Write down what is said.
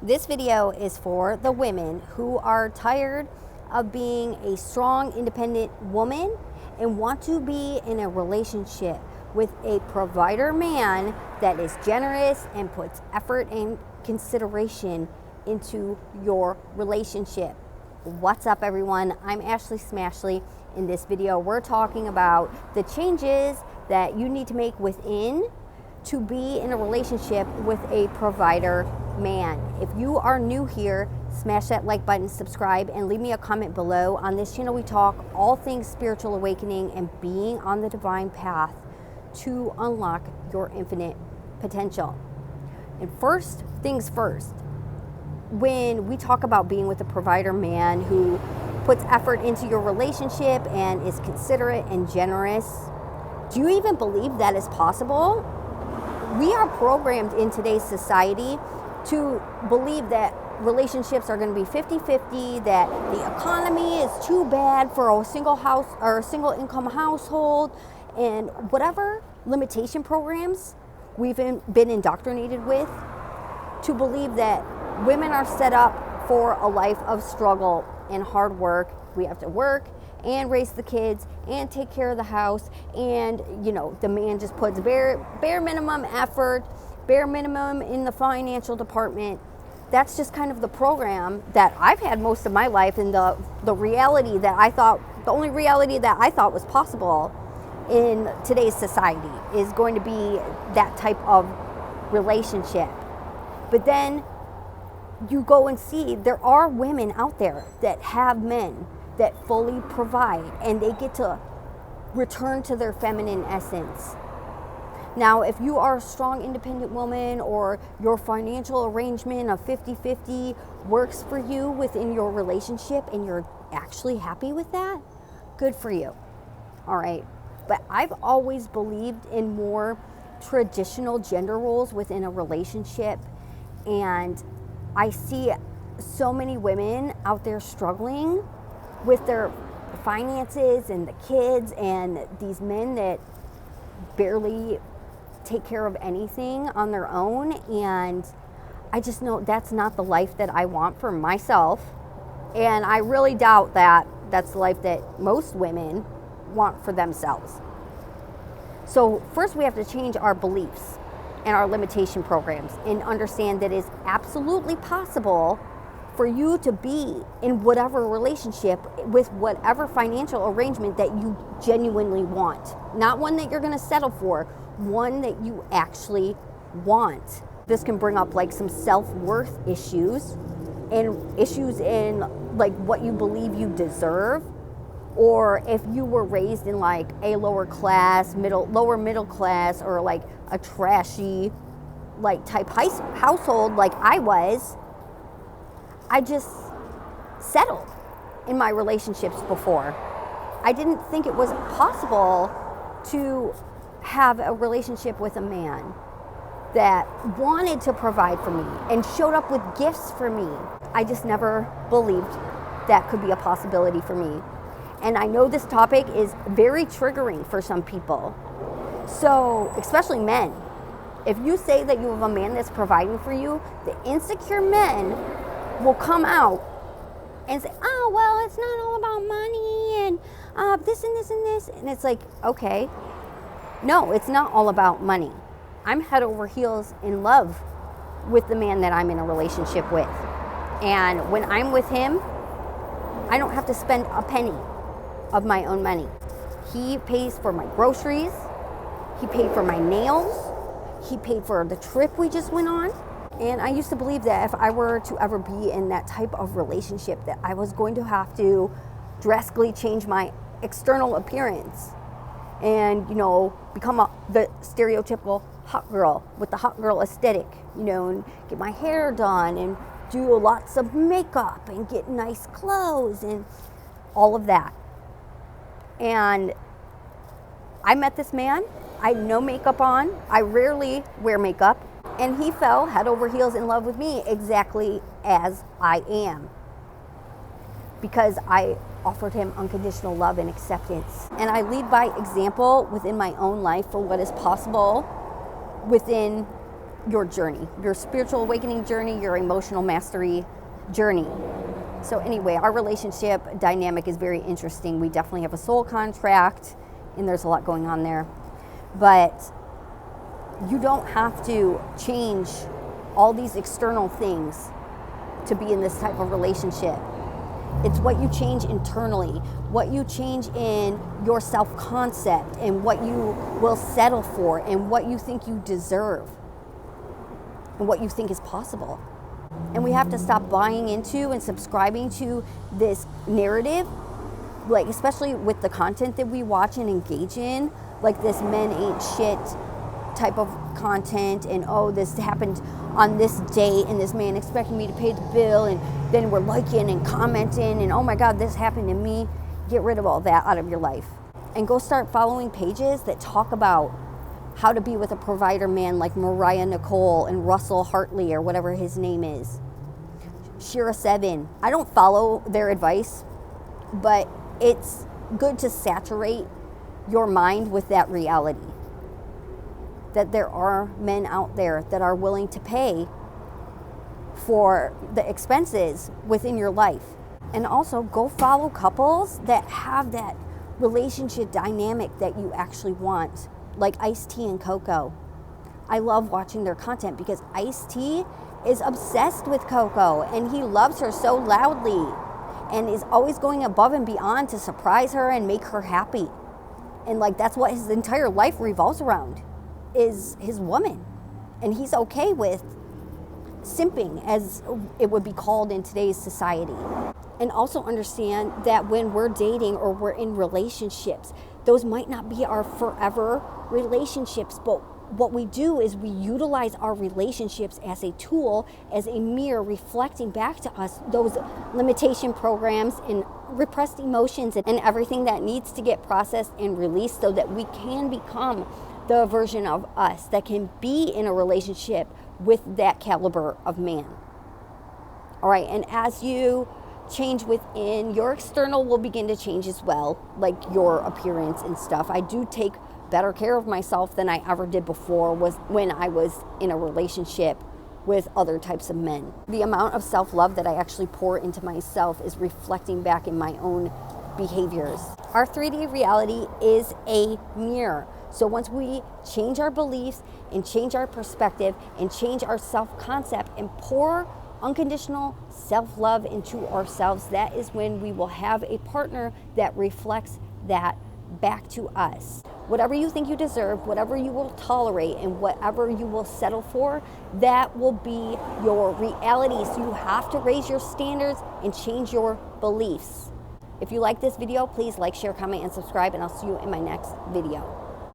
This video is for the women who are tired of being a strong, independent woman and want to be in a relationship with a provider man that is generous and puts effort and consideration into your relationship. What's up, everyone? I'm Smashley. In this video, we're talking about the changes that you need to make within to be in a relationship with a provider man. If you are new here, smash that like button, subscribe, and leave me a comment below. On this channel, we talk all things spiritual awakening and being on the divine path to unlock your infinite potential. And first things first, when we talk about being with a provider man who puts effort into your relationship and is considerate and generous, do you even believe that is possible? We are programmed in today's society to believe that relationships are going to be 50-50, that the economy is too bad for a single house or a single income household, and whatever limitation programs we've been indoctrinated with to believe that women are set up for a life of struggle and hard work. We have to work and raise the kids and take care of the house, and the man just puts bare minimum effort, bare minimum in the financial department. That's just kind of the program that I've had most of my life, and the reality that I thought, the only reality that I thought was possible in today's society is going to be that type of relationship. But then you go and see there are women out there that have men that fully provide, and they get to return to their feminine essence. Now, if you are a strong, independent woman, or your financial arrangement of 50-50 works for you within your relationship and you're actually happy with that, good for you. All right. But I've always believed in more traditional gender roles within a relationship, and I see so many women out there struggling with their finances and the kids, and these men that barely take care of anything on their own. And I just know that's not the life that I want for myself, and I really doubt that that's the life that most women want for themselves. So first, we have to change our beliefs and our limitation programs and understand that it's absolutely possible for you to be in whatever relationship with whatever financial arrangement that you genuinely want. Not one that you're going to settle for, one that you actually want. This can bring up like some self-worth issues and issues in like what you believe you deserve, or if you were raised in like a lower middle class, or like a trashy like type household like I was. I just settled in my relationships before. I didn't think it was possible to have a relationship with a man that wanted to provide for me and showed up with gifts for me. I just never believed that could be a possibility for me. And I know this topic is very triggering for some people. So, especially men. If you say that you have a man that's providing for you, the insecure men will come out and say, oh, well, it's not all about money and this and this and this. And it's like, okay, no, it's not all about money. I'm head over heels in love with the man that I'm in a relationship with. And when I'm with him, I don't have to spend a penny of my own money. He pays for my groceries. He paid for my nails. He paid for the trip we just went on. And I used to believe that if I were to ever be in that type of relationship, that I was going to have to drastically change my external appearance and, become the stereotypical hot girl with the hot girl aesthetic, and get my hair done and do lots of makeup and get nice clothes and all of that. And I met this man. I had no makeup on. I rarely wear makeup. And he fell head over heels in love with me exactly as I am, because I offered him unconditional love and acceptance. And I lead by example within my own life for what is possible within your journey, your spiritual awakening journey, your emotional mastery journey. So anyway, our relationship dynamic is very interesting. We definitely have a soul contract, and there's a lot going on there. But you don't have to change all these external things to be in this type of relationship. It's what you change internally, what you change in your self-concept, and what you will settle for, and what you think you deserve, and what you think is possible. And we have to stop buying into and subscribing to this narrative, like especially with the content that we watch and engage in, like this men ain't shit type of content, and oh, this happened on this date, and this man expected me to pay the bill, and then we're liking and commenting, and oh my God, this happened to me. Get rid of all that out of your life. And go start following pages that talk about how to be with a provider man like Mariah Nicole and Russell Hartley, or whatever his name is. Shira 7. I don't follow their advice, but it's good to saturate your mind with that reality. That there are men out there that are willing to pay for the expenses within your life. And also go follow couples that have that relationship dynamic that you actually want, like Ice-T and Coco. I love watching their content because Ice-T is obsessed with Coco, and he loves her so loudly and is always going above and beyond to surprise her and make her happy. And like that's what his entire life revolves around, is his woman. And he's okay with simping, as it would be called in today's society. And also understand that when we're dating or we're in relationships, those might not be our forever relationships, but what we do is we utilize our relationships as a tool, as a mirror reflecting back to us those limitation programs and repressed emotions and everything that needs to get processed and released so that we can become the version of us that can be in a relationship with that caliber of man. All right, and as you change within, your external will begin to change as well, like your appearance and stuff. I do take better care of myself than I ever did before was when I was in a relationship with other types of men. The amount of self-love that I actually pour into myself is reflecting back in my own behaviors. Our 3D reality is a mirror. So once we change our beliefs and change our perspective and change our self-concept and pour unconditional self-love into ourselves, that is when we will have a partner that reflects that back to us. Whatever you think you deserve, whatever you will tolerate, and whatever you will settle for, that will be your reality. So you have to raise your standards and change your beliefs. If you like this video, please like, share, comment, and subscribe, and I'll see you in my next video.